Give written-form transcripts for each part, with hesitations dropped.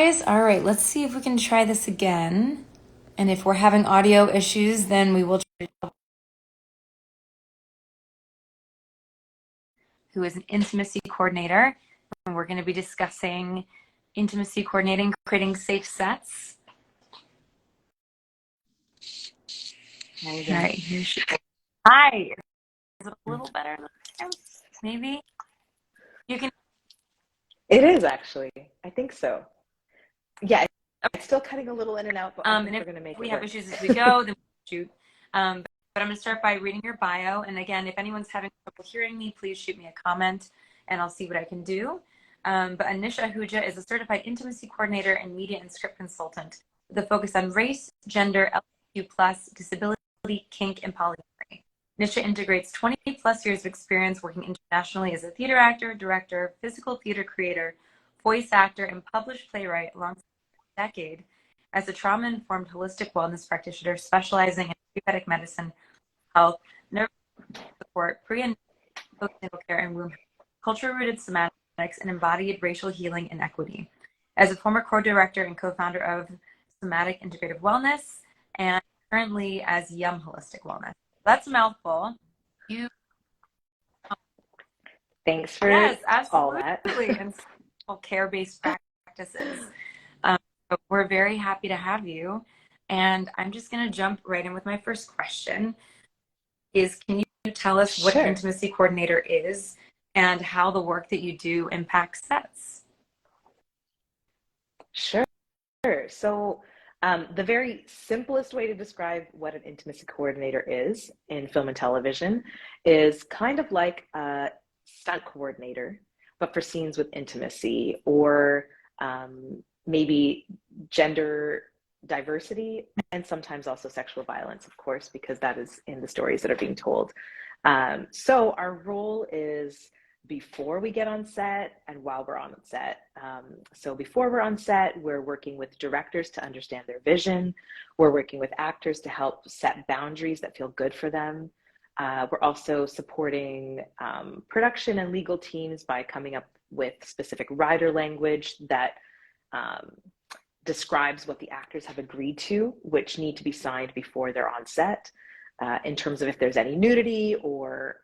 All right, let's see if we can try this again. And if we're having audio issues, then we will try who is an intimacy coordinator. And we're going to be discussing intimacy coordinating, creating safe sets. All right, here she is. Hi. Is it a little better this time? Maybe? You can. It is actually. I think so. Yeah, it's still cutting a little in and out, but I think we're going to make it work. If we have issues as we go, then we'll shoot. But I'm going to start by reading your bio. And again, if anyone's having trouble hearing me, please shoot me a comment and I'll see what I can do. But Nisha Ahuja is a certified intimacy coordinator and media and script consultant with a focus on race, gender, LGBTQ+, disability, kink, and polyamory. Nisha integrates 20 plus years of experience working internationally as a theater actor, director, physical theater creator, voice actor, and published playwright alongside a decade as a trauma-informed holistic wellness practitioner specializing in pre-medic medicine, health, nerve support, pre- and postnatal care, and womb health, culture-rooted somatics, and embodied racial healing and equity. As a former co-director and co-founder of Soma Integrative Wellness, and currently as Yum Holistic Wellness. That's a mouthful. Thanks for all that. And care-based practices. We're very happy to have you. And I'm just going to jump right in with my first question can you tell us what an intimacy coordinator is and how the work that you do impacts sets? Sure. So the very simplest way to describe what an intimacy coordinator is in film and television is kind of like a stunt coordinator, but for scenes with intimacy or maybe gender diversity and sometimes also sexual violence, of course, because that is in the stories that are being told. So our role is before we get on set and while we're on set. So before we're on set, we're working with directors to understand their vision. We're working with actors to help set boundaries that feel good for them. We're also supporting production and legal teams by coming up with specific writer language that describes what the actors have agreed to, which need to be signed before they're on set. In terms of if there's any nudity or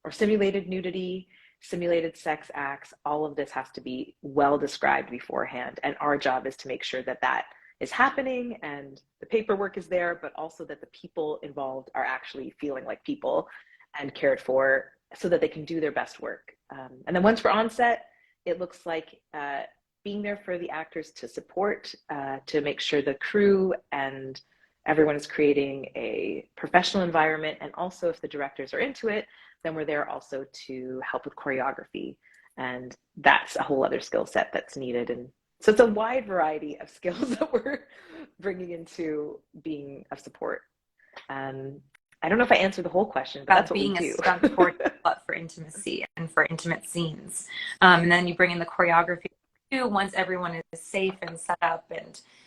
simulated nudity, simulated sex acts, all of this has to be well described beforehand. And our job is to make sure that that is happening and the paperwork is there, but also that the people involved are actually feeling like people and cared for so that they can do their best work. And then once we're on set, it looks like being there for the actors to support, to make sure the crew and everyone is creating a professional environment. And also if the directors are into it, then we're there also to help with choreography. And that's a whole other skill set that's needed. And so it's a wide variety of skills that we're bringing into being of support. I don't know if I answered the whole question, but that's what we do. Being a stunt coordinator for intimacy and for intimate scenes. And then you bring in the choreography too, once everyone is safe and set up,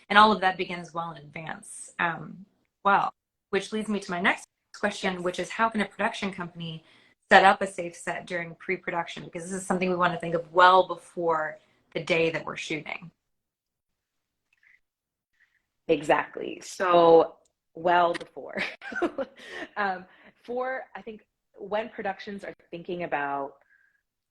and all of that begins well in advance. Which leads me to my next question, which is how can a production company set up a safe set during pre-production? Because this is something we want to think of well before the day that we're shooting. Exactly. So well before. I think when productions are thinking about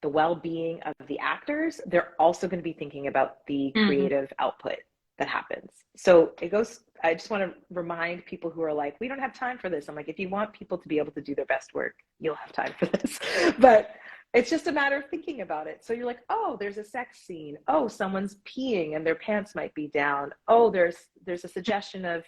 the well-being of the actors, they're also going to be thinking about the creative output that happens. So I just want to remind people who are like, we don't have time for this. I'm like, if you want people to be able to do their best work, you'll have time for this. But it's just a matter of thinking about it. So you're like, oh, there's a sex scene. Oh, someone's peeing and their pants might be down. Oh, there's a suggestion of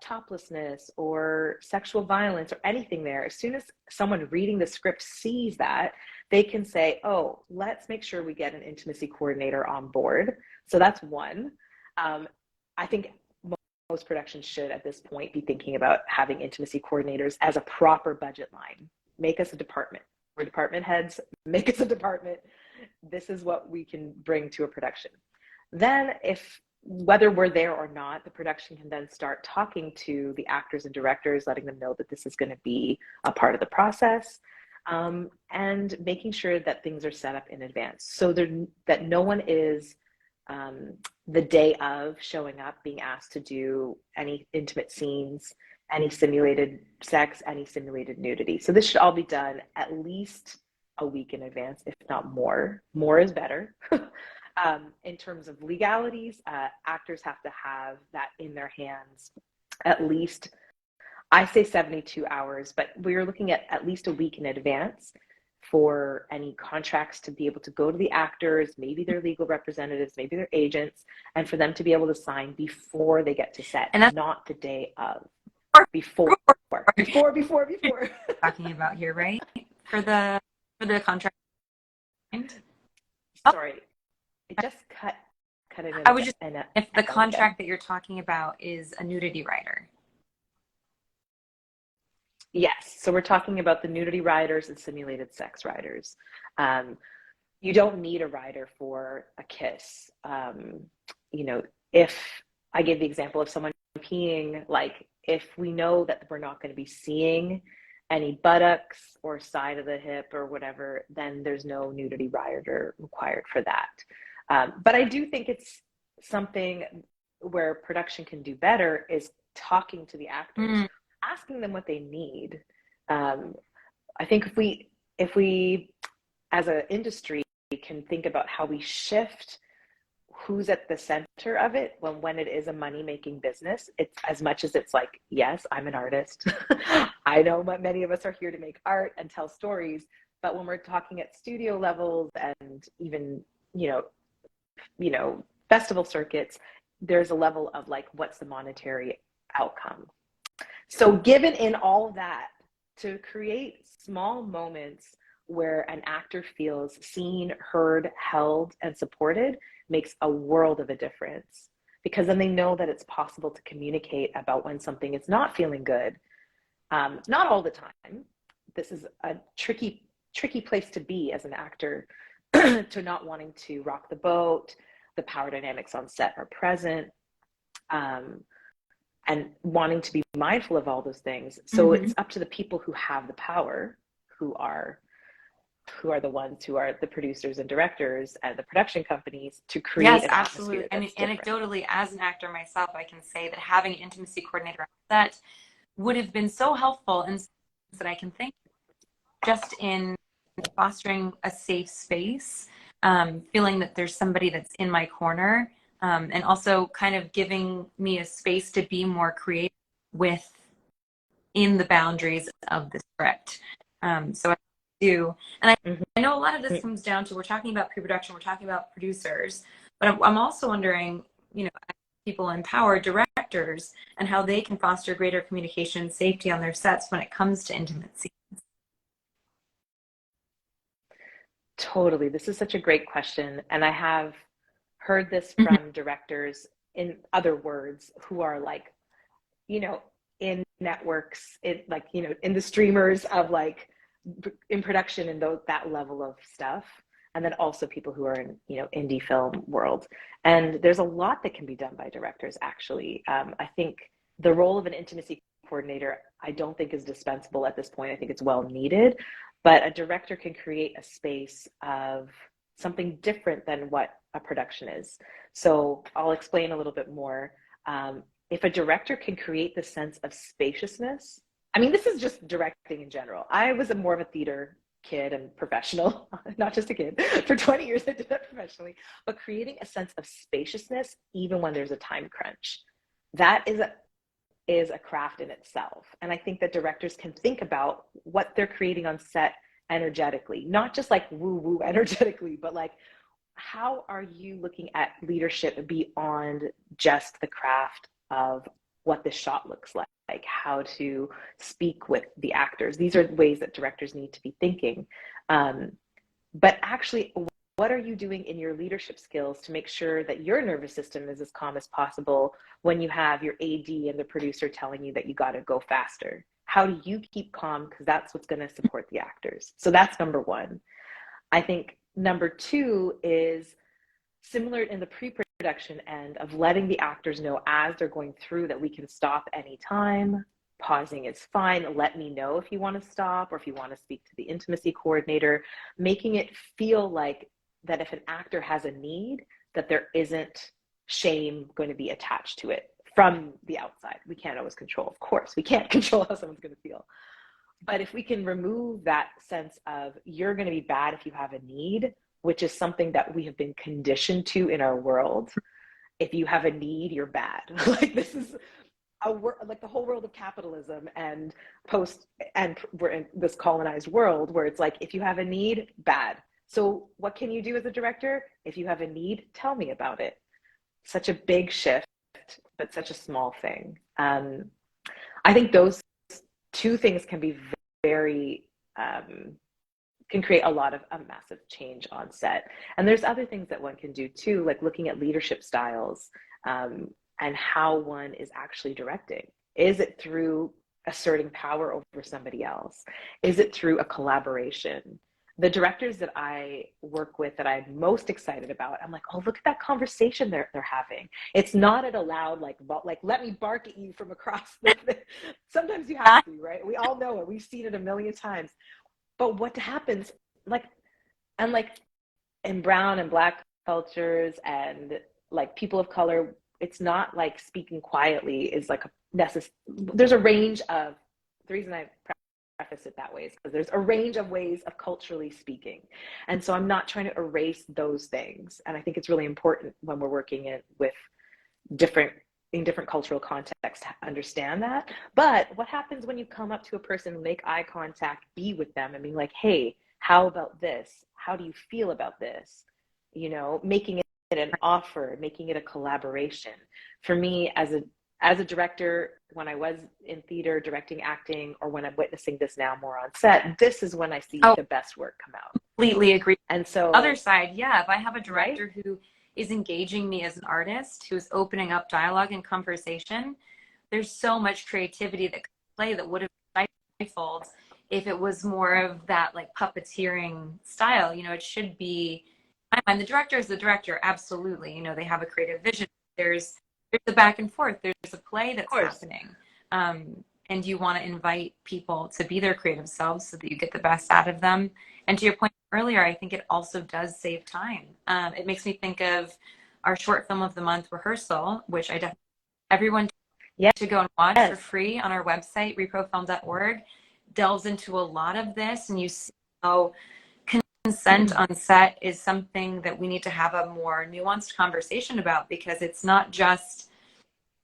toplessness or sexual violence or anything there. As soon as someone reading the script sees that, they can say, oh, let's make sure we get an intimacy coordinator on board. So that's one. I think most productions should at this point be thinking about having intimacy coordinators as a proper budget line. Make us a department. We're department heads, make us a department. This is what we can bring to a production. Then whether we're there or not, the production can then start talking to the actors and directors, letting them know that this is going to be a part of the process, and making sure that things are set up in advance so that no one is the day of showing up, being asked to do any intimate scenes, any simulated sex, any simulated nudity. So this should all be done at least a week in advance, if not more. More is better. In terms of legalities, actors have to have that in their hands at least, I say 72 hours, but we're looking at least a week in advance for any contracts to be able to go to the actors, maybe their legal representatives, maybe their agents, and for them to be able to sign before they get to set, And that's not the day of. before Before. talking about here, right? For the contract. Sorry, it just cut it in. I would just, if the contract that you're talking about is a nudity rider. Yes, so we're talking about the nudity riders and simulated sex riders. You don't need a rider for a kiss. You know, if I give the example of someone peeing, like if we know that we're not going to be seeing any buttocks or side of the hip or whatever, then there's no nudity rider required for that. But I do think it's something where production can do better is talking to the actors, asking them what they need. I think if we as an industry can think about how we shift who's at the center of it when it is a money-making business, it's as much as it's like, yes, I'm an artist. I know many of us are here to make art and tell stories, but when we're talking at studio levels and even, you know, festival circuits, there's a level of like, what's the monetary outcome? So given in all that, to create small moments where an actor feels seen, heard, held, and supported makes a world of a difference, because then they know that it's possible to communicate about when something is not feeling good. Not all the time. This is a tricky place to be as an actor, to not wanting to rock the boat. The power dynamics on set are present, and wanting to be mindful of all those things. So it's up to the people who have the power, who are the ones who are the producers and directors and the production companies, to create yes, an absolutely. atmosphere that's different. Anecdotally, as an actor myself, I can say that having an intimacy coordinator on set would have been so helpful, and that I can think just in fostering a safe space, feeling that there's somebody that's in my corner, and also kind of giving me a space to be more creative within the boundaries of the script. So I do, and I know a lot of this comes down to, we're talking about pre-production, we're talking about producers, but I'm also wondering, you know, people empower directors and how they can foster greater communication safety on their sets when it comes to intimate scenes. Totally. This is such a great question. And I have heard this from directors, in other words, who are like, you know, in networks, like, you know, in the streamers of like in production and that level of stuff. And then also people who are in, you know, indie film world. And there's a lot that can be done by directors, actually. I think the role of an intimacy coordinator, I don't think is dispensable at this point. I think it's well needed, but a director can create a space of something different than what a production is. So I'll explain a little bit more. If a director can create the sense of spaciousness, I mean, this is just directing in general. I was more of a theater kid and professional, not just a kid. For 20 years, I did that professionally. But creating a sense of spaciousness, even when there's a time crunch, that is a craft in itself. And I think that directors can think about what they're creating on set energetically, not just like woo-woo energetically, but like, how are you looking at leadership beyond just the craft of what the shot looks like, how to speak with the actors? These are ways that directors need to be thinking. But actually, what are you doing in your leadership skills to make sure that your nervous system is as calm as possible when you have your AD and the producer telling you that you got to go faster? How do you keep calm? Because that's what's going to support the actors. So that's number one. I think number two is similar in the pre-production end of letting the actors know as they're going through that we can stop anytime. Pausing is fine. Let me know if you want to stop or if you want to speak to the intimacy coordinator, making it feel like that if an actor has a need, that there isn't shame going to be attached to it from the outside. We can't always control, of course. We can't control how someone's going to feel. But if we can remove that sense of you're going to be bad if you have a need, which is something that we have been conditioned to in our world. If you have a need, you're bad. Like this is like the whole world of capitalism and we're in this colonized world where it's like, if you have a need, bad. So what can you do as a director? If you have a need, tell me about it. Such a big shift, but such a small thing. I think those two things can be very, can create a lot of a massive change on set. And there's other things that one can do too, like looking at leadership styles and how one is actually directing. Is it through asserting power over somebody else? Is it through a collaboration? The directors that I work with that I'm most excited about, I'm like, oh, look at that conversation they're having. It's not at a loud, like let me bark at you from across the sometimes you have to, right? We all know it. We've seen it a million times. But what happens, like in brown and black cultures and like people of color, it's not like speaking quietly is like there's a range of, the reason I preface it that way is because there's a range of ways of culturally speaking. And so I'm not trying to erase those things. And I think it's really important when we're working with different cultural contexts to understand that. But what happens when you come up to a person, make eye contact, be with them and being like, hey, how about this? How do you feel about this? You know, making it an offer, making it a collaboration. For me as a director, when I was in theater, directing, acting, or when I'm witnessing this now more on set, this is when I see the best work come out. Completely agree. And so other side, yeah, if I have a director who is engaging me as an artist, who's opening up dialogue and conversation, there's so much creativity that could play that would have been stifled if it was more of that like puppeteering style. You know, it should be, and the director is the director, absolutely. You know, they have a creative vision. There's the back and forth. There's a play that's happening. And you want to invite people to be their creative selves so that you get the best out of them. And to your point earlier, I think it also does save time. It makes me think of our short film of the month, Rehearsal, which I definitely everyone to go and watch for free on our website, reprofilm.org. Delves into a lot of this, and you see how consent on set is something that we need to have a more nuanced conversation about, because it's not just,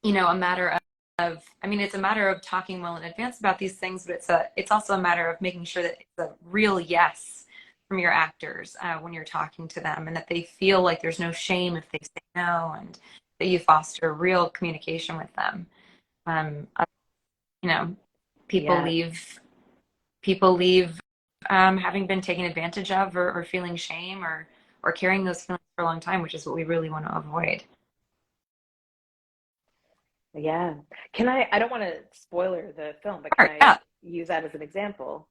you know, a matter of, I mean, it's a matter of talking well in advance about these things, but it's also a matter of making sure that it's a real yes from your actors when you're talking to them, and that they feel like there's no shame if they say no, and that you foster real communication with them. You know, people leave having been taken advantage of or feeling shame or carrying those feelings for a long time, which is what we really want to avoid. Yeah. I don't want to spoiler the film, but can I use that as an example?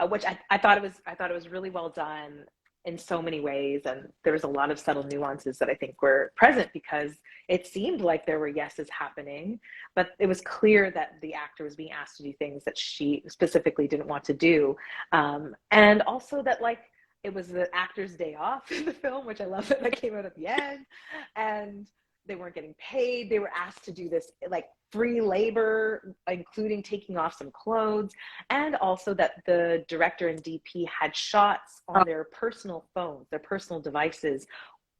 Which I thought it was really well done in so many ways. And there was a lot of subtle nuances that I think were present, because it seemed like there were yeses happening, but it was clear that the actor was being asked to do things that she specifically didn't want to do. And also that like, it was the actor's day off in the film, which I love that came out at the end. And they weren't getting paid. They were asked to do this like free labor, including taking off some clothes. And also that the director and DP had shots on their personal phones, their personal devices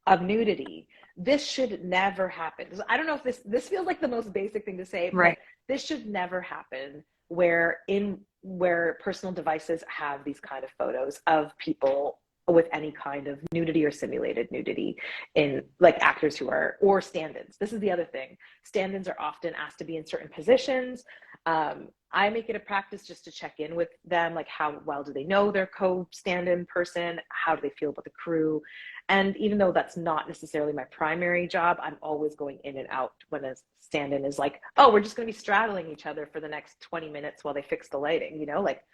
of nudity. This should never happen. I don't know if this feels like the most basic thing to say, but this should never happen where personal devices have these kind of photos of people with any kind of nudity or simulated nudity in like actors who are, or stand-ins. This is the other thing. Stand-ins are often asked to be in certain positions. I make it a practice just to check in with them, like how well do they know their co-stand-in person? How do they feel about the crew? And even though that's not necessarily my primary job, I'm always going in and out when a stand-in is like, oh, we're just gonna be straddling each other for the next 20 minutes while they fix the lighting, you know, like,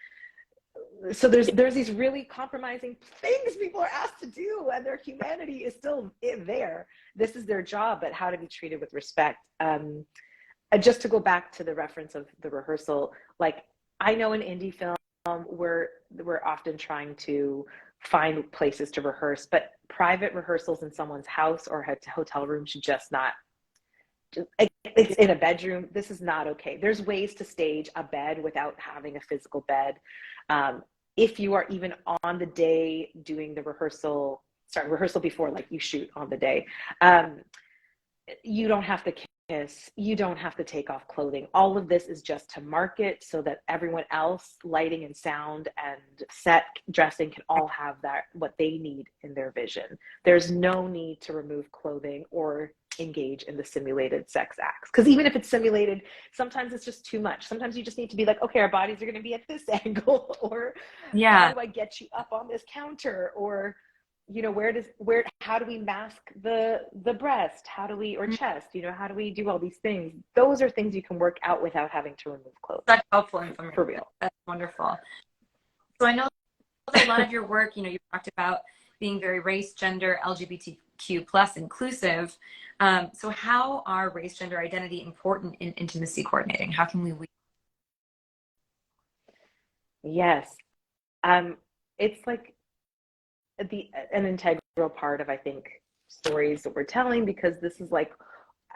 so there's these really compromising things people are asked to do, and their humanity is still there. This is their job, but how to be treated with respect. Just to go back to the reference of the rehearsal, like I know in indie film, we're often trying to find places to rehearse, but private rehearsals in someone's house or hotel room should just not, it's in a bedroom. This is not okay. There's ways to stage a bed without having a physical bed. If you are even on the day doing the rehearsal before, like you shoot on the day, you don't have to kiss, you don't have to take off clothing. All of this is just to market so that everyone else, lighting and sound and set dressing, can all have that, what they need in their vision. There's no need to remove clothing or engage in the simulated sex acts, because even if it's simulated, sometimes it's just too much. Sometimes you just need to be like, okay, our bodies are going to be at this angle, or how do I get you up on this counter, or how do we mask the breast, or chest, how do we do all these things? Those are things you can work out without having to remove clothes. That's helpful information. For real. That's wonderful. So I know a lot of your work, you talked about being very race, gender, LGBTQ plus inclusive. So how are race, gender, identity important in intimacy coordinating? How can we? Yes. It's like an integral part of, I think, stories that we're telling, because this is like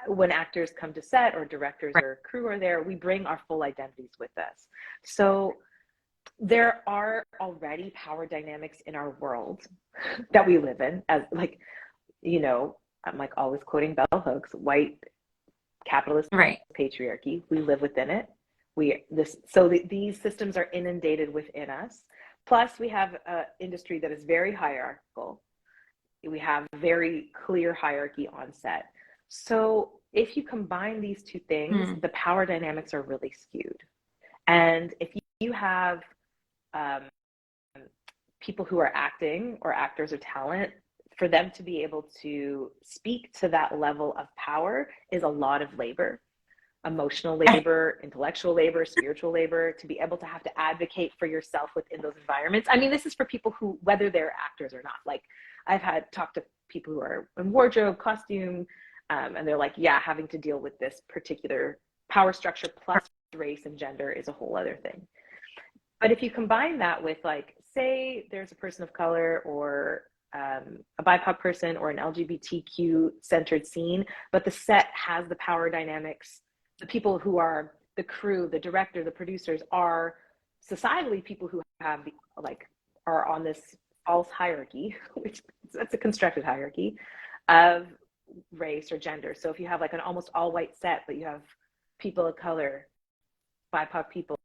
when actors come to set, or directors or crew are there, we bring our full identities with us. So there are already power dynamics in our world that we live in, as like, I'm like always quoting bell hooks, white capitalist patriarchy. We live within it. These systems are inundated within us. Plus, we have an industry that is very hierarchical. We have very clear hierarchy on set. So if you combine these two things, the power dynamics are really skewed. And if you have people who are acting, or actors or talent, for them to be able to speak to that level of power is a lot of labor. Emotional labor, intellectual labor, spiritual labor, to be able to have to advocate for yourself within those environments. I mean, this is for people who, whether they're actors or not. Like, I've talked to people who are in wardrobe, costume, and they're like, yeah, having to deal with this particular power structure plus race and gender is a whole other thing. But if you combine that with, like, say there's a person of color, or a BIPOC person, or an LGBTQ centered scene, but the set has the power dynamics. The people who are the crew, the director, the producers, are societally people who have are on this false hierarchy, which that's a constructed hierarchy of race or gender. So if you have like an almost all white set, but you have people of color, BIPOC people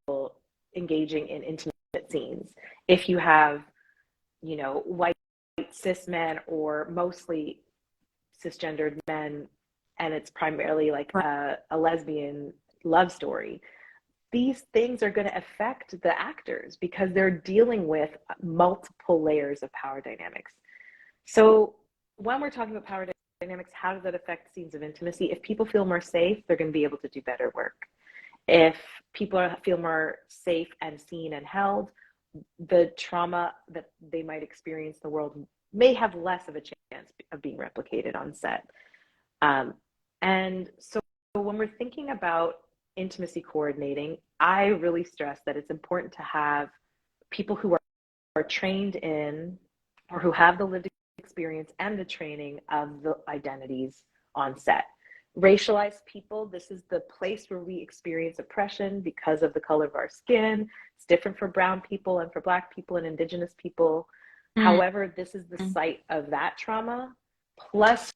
engaging in intimate scenes, if you have, white cis men, or mostly cisgendered men, and it's primarily like a lesbian love story, these things are going to affect the actors because they're dealing with multiple layers of power dynamics. So when we're talking about power dynamics, how does that affect scenes of intimacy? If people feel more safe, they're going to be able to do better work. If people feel more safe and seen and held, the trauma that they might experience in the world may have less of a chance of being replicated on set. And so when we're thinking about intimacy coordinating, I really stress that it's important to have people who are trained in, or who have the lived experience and the training of the identities on set. Racialized people, this is the place where we experience oppression because of the color of our skin. It's different for brown people and for Black people and Indigenous people. However, this is the site of that trauma, plus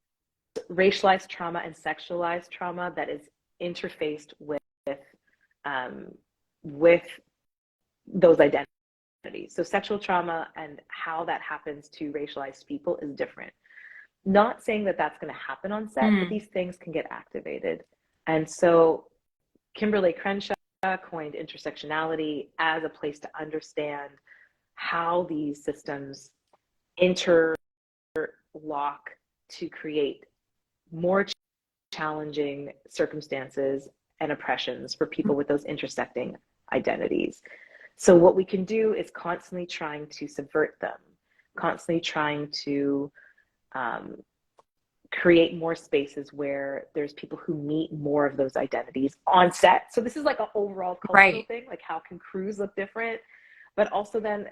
racialized trauma and sexualized trauma that is interfaced with those identities. So sexual trauma and how that happens to racialized people is different. Not saying that that's going to happen on set, but these things can get activated. And so Kimberly Crenshaw coined intersectionality as a place to understand how these systems interlock to create more challenging circumstances and oppressions for people with those intersecting identities. So what we can do is constantly trying to subvert them, constantly trying to create more spaces where there's people who meet more of those identities on set. So this is like an overall cultural thing, like how can crews look different? but also then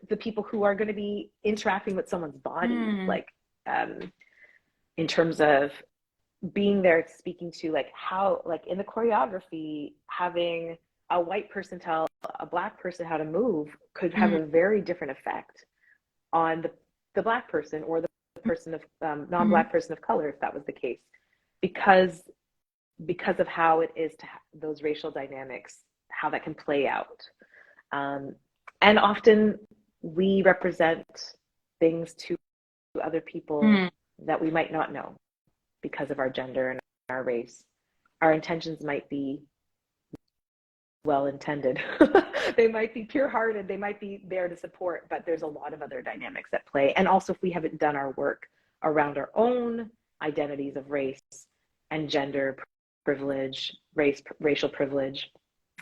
the people who are going to be interacting with someone's body, like in terms of being there, speaking to like how, like in the choreography, having a white person tell a black person how to move could have a very different effect on the black person or the person of non-black person of color, if that was the case, because of how it is to those racial dynamics, how that can play out. And often we represent things to other people that we might not know because of our gender and our race. Our intentions might be well-intended. They might be pure-hearted. They might be there to support, but there's a lot of other dynamics at play. And also, if we haven't done our work around our own identities of race and gender privilege, racial privilege,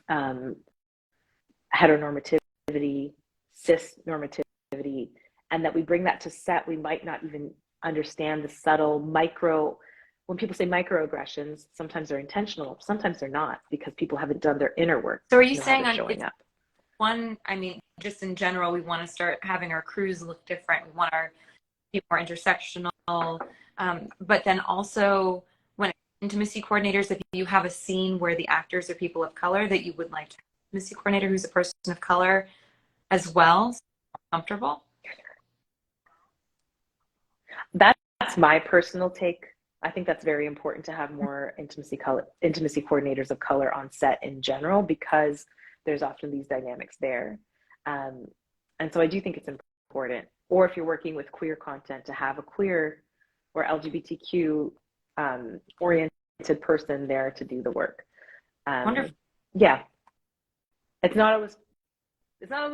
heteronormativity, cis normativity, and that we bring that to set, we might not even understand the subtle when people say microaggressions, sometimes they're intentional, sometimes they're not, because people haven't done their inner work. So are you saying showing up? I mean, just in general, we want to start having our crews look different. We want our be more intersectional. But then also, when intimacy coordinators, if you have a scene where the actors are people of color, that you would like to have an intimacy coordinator who's a person of color as well, so comfortable? That's my personal take. I think that's very important to have more intimacy coordinators of color on set in general, because there's often these dynamics there. And so I do think it's important. Or if you're working with queer content, to have a queer or LGBTQ oriented person there to do the work. Wonderful. Yeah. It's not always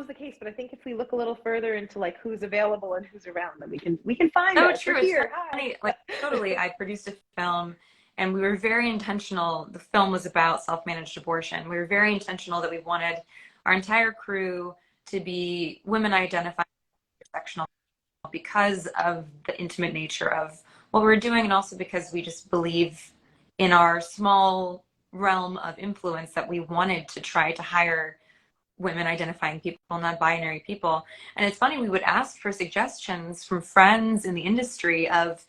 the case, but I think if we look a little further into like who's available and who's around, then we can find No, us. true. It's so funny. Like, totally. I produced a film and we were very intentional. The film was about self-managed abortion. We were very intentional that we wanted our entire crew to be women identified intersectional because of the intimate nature of what we're doing, and also because we just believe in our small realm of influence that we wanted to try to hire women identifying people, non-binary people. And it's funny, we would ask for suggestions from friends in the industry of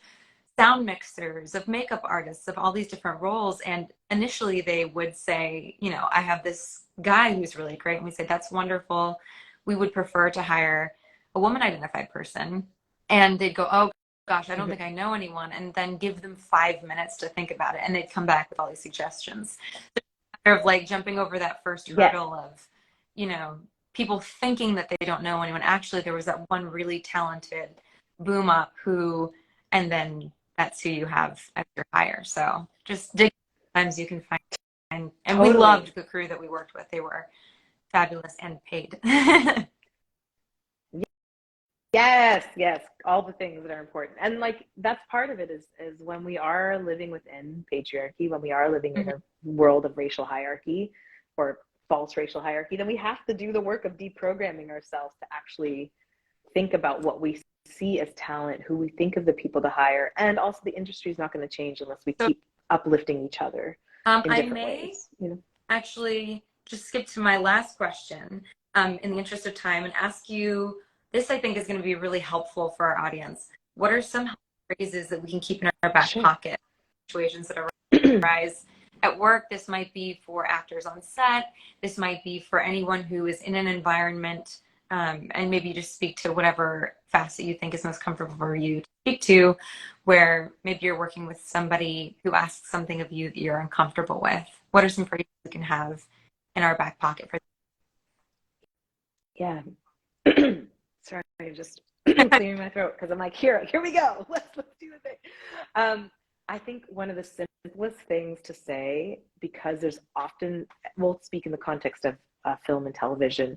sound mixers, of makeup artists, of all these different roles. And initially they would say, you know, I have this guy who's really great. And we say, that's wonderful. We would prefer to hire a woman identified person. And they'd go, oh gosh, I don't think I know anyone. And then give them 5 minutes to think about it. And they'd come back with all these suggestions. So of like jumping over that first hurdle of, you know, people thinking that they don't know anyone. Actually, there was that one really talented boom up who, and then that's who you have as your hire. So just dig times you can find. And totally. We loved the crew that we worked with. They were fabulous and paid. Yes. All the things that are important. And like, that's part of it is when we are living within patriarchy, when we are living in a world of racial hierarchy or false racial hierarchy, then we have to do the work of deprogramming ourselves to actually think about what we see as talent, who we think of the people to hire. And also the industry is not going to change unless we keep uplifting each other in different ways. You know? Actually just skip to my last question in the interest of time and ask you, this I think is going to be really helpful for our audience. What are some phrases that we can keep in our back pocket, situations that arise at work? This might be for actors on set. This might be for anyone who is in an environment, and maybe just speak to whatever facet you think is most comfortable for you to speak to, where maybe you're working with somebody who asks something of you that you're uncomfortable with. What are some phrases we can have in our back pocket for? Yeah. Sorry, I'm just clearing my throat because I'm like, here we go. Let's do the thing. I think one of the simplest things to say, because there's often, we'll speak in the context of film and television,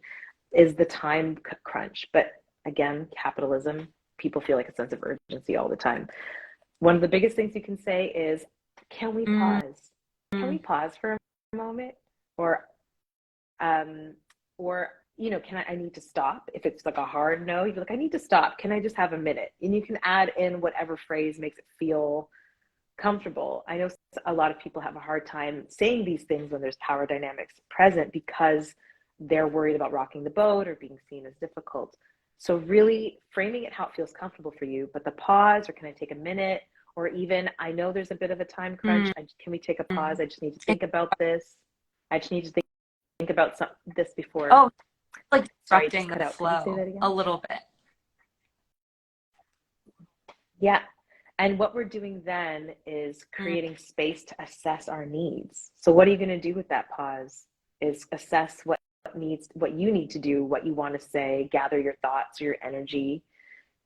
is the time crunch. But again, capitalism, people feel like a sense of urgency all the time. One of the biggest things you can say is, can we pause? Can we pause for a moment? Or you know, I need to stop. If it's like a hard no, you're like, I need to stop. Can I just have a minute? And you can add in whatever phrase makes it feel comfortable. I know a lot of people have a hard time saying these things when there's power dynamics present, because they're worried about rocking the boat or being seen as difficult. So really framing it how it feels comfortable for you, but the pause, or can I take a minute, or even, I know there's a bit of a time crunch. Can we take a pause? I just need to think about this. I just need to think about this before. Oh, like sorry, disrupting cut the out. flow Can you say that again? a little bit. Yeah. And what we're doing then is creating space to assess our needs. So what are you going to do with that pause? Is assess what you need to do, what you want to say, gather your thoughts, your energy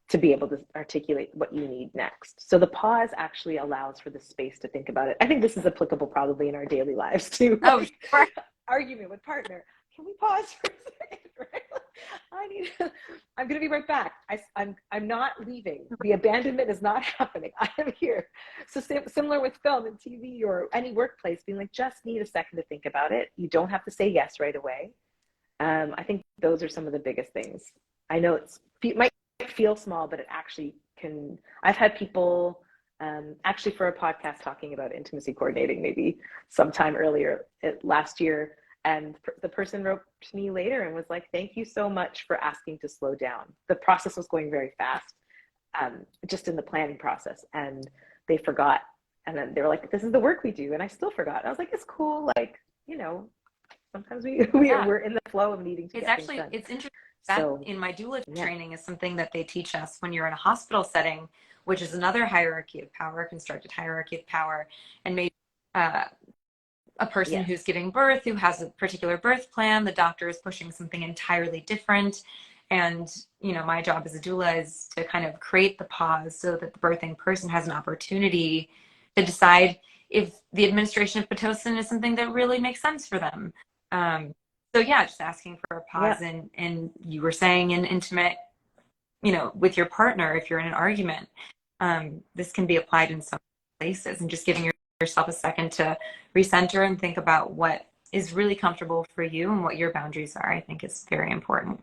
to be able to articulate what you need next. So the pause actually allows for the space to think about it. I think this is applicable probably in our daily lives too. Oh, sure. Argument with partner. Can we pause for a second? Right? I'm going to be right back. I'm not leaving. The abandonment is not happening. I am here. So similar with film and TV or any workplace, being like, just need a second to think about it. You don't have to say yes right away. I think those are some of the biggest things. I know it might feel small, but it actually can. I've had people actually for a podcast talking about intimacy coordinating maybe sometime earlier last year. And the person wrote to me later and was like, thank you so much for asking to slow down. The process was going very fast, just in the planning process. And they forgot. And then they were like, this is the work we do. And I still forgot. I was like, it's cool. Like, sometimes we're in the flow of needing to get things done. It's interesting that in my doula training is something that they teach us when you're in a hospital setting, which is another hierarchy of power, constructed hierarchy of power. And maybe a person who's giving birth, who has a particular birth plan, the doctor is pushing something entirely different. And, my job as a doula is to kind of create the pause so that the birthing person has an opportunity to decide if the administration of Pitocin is something that really makes sense for them. So just asking for a pause. And you were saying in intimate, with your partner, if you're in an argument, this can be applied in some places, and just giving yourself a second to recenter and think about what is really comfortable for you and what your boundaries are, I think is very important.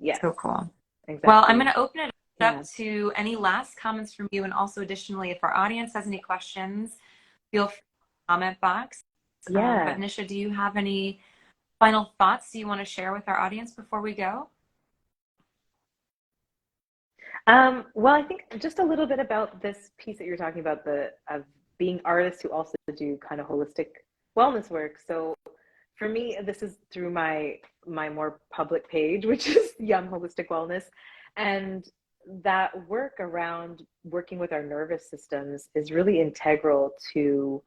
Yes. So cool. Exactly. Well, I'm going to open it up to any last comments from you. And also additionally, if our audience has any questions, feel free to comment box. But Nisha, do you have any final thoughts you want to share with our audience before we go? Well, I think just a little bit about this piece that you're talking about, of being artists who also do kind of holistic wellness work. So for me, this is through my more public page, which is Yum Holistic Wellness. And that work around working with our nervous systems is really integral to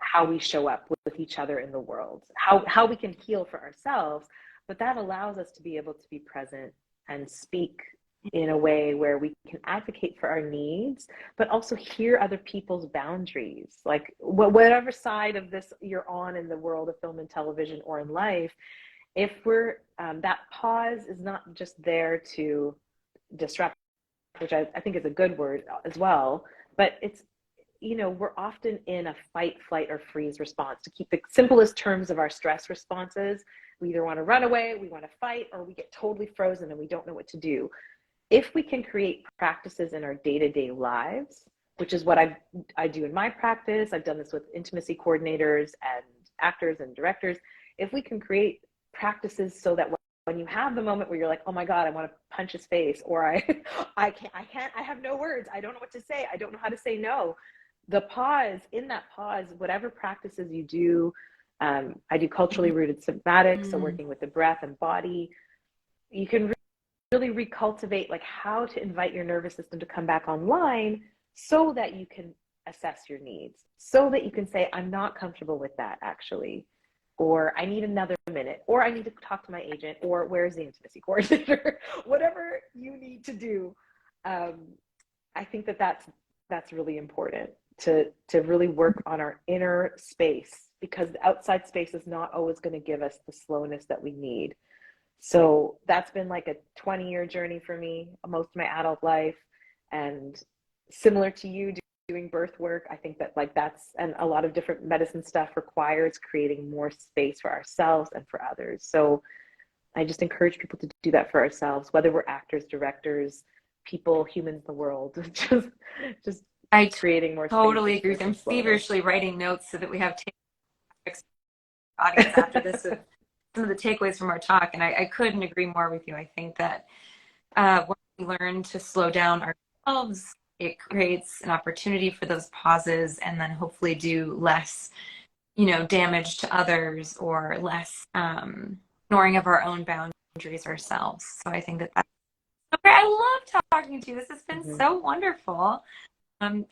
how we show up with each other in the world, how we can heal for ourselves. But that allows us to be able to be present and speak in a way where we can advocate for our needs, but also hear other people's boundaries. Like whatever side of this you're on in the world of film and television or in life, if we're, that pause is not just there to disrupt, which I think is a good word as well, but it's, we're often in a fight, flight, or freeze response. To keep the simplest terms of our stress responses, we either want to run away, we want to fight, or we get totally frozen and we don't know what to do. If we can create practices in our day-to-day lives, which is what I do in my practice, I've done this with intimacy coordinators and actors and directors. If we can create practices so that when you have the moment where you're like, oh my God, I want to punch his face, or I have no words, I don't know what to say, I don't know how to say no. The pause, in that pause, whatever practices you do, I do culturally rooted somatics, so working with the breath and body, you can really recultivate like how to invite your nervous system to come back online so that you can assess your needs, so that you can say, I'm not comfortable with that actually, or I need another minute, or I need to talk to my agent, or where's the intimacy coordinator, whatever you need to do. I think that's really important to really work on our inner space, because the outside space is not always going to give us the slowness that we need. So that's been like a 20-year journey for me, most of my adult life. And similar to you doing birth work, I think that and a lot of different medicine stuff requires creating more space for ourselves and for others. So I just encourage people to do that for ourselves, whether we're actors, directors, people, humans in the world, just creating more space. Totally agree with you. I'm feverishly writing notes so that we have audience after this with some of the takeaways from our talk. And I couldn't agree more with you. I think that when we learn to slow down ourselves, it creates an opportunity for those pauses and then hopefully do less, damage to others or less ignoring of our own boundaries ourselves. So I think that's okay. I love talking to you. This has been so wonderful.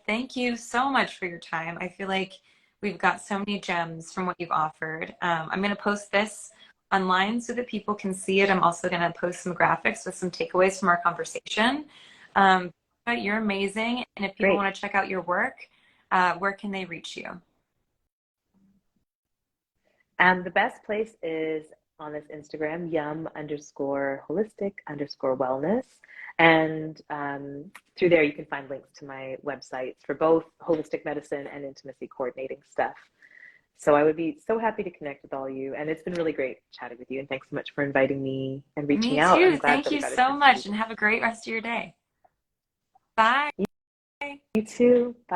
Thank you so much for your time. I feel like we've got so many gems from what you've offered. I'm going to post this online so that people can see it. I'm also going to post some graphics with some takeaways from our conversation. But you're amazing. And if people want to check out your work, where can they reach you? The best place is on this Instagram, yum_holistic_wellness. And through there, you can find links to my websites for both holistic medicine and intimacy coordinating stuff. So I would be so happy to connect with all you. And it's been really great chatting with you. And thanks so much for inviting me and reaching out. Me too. Thank you so much. And have a great rest of your day. Bye. You too. Bye.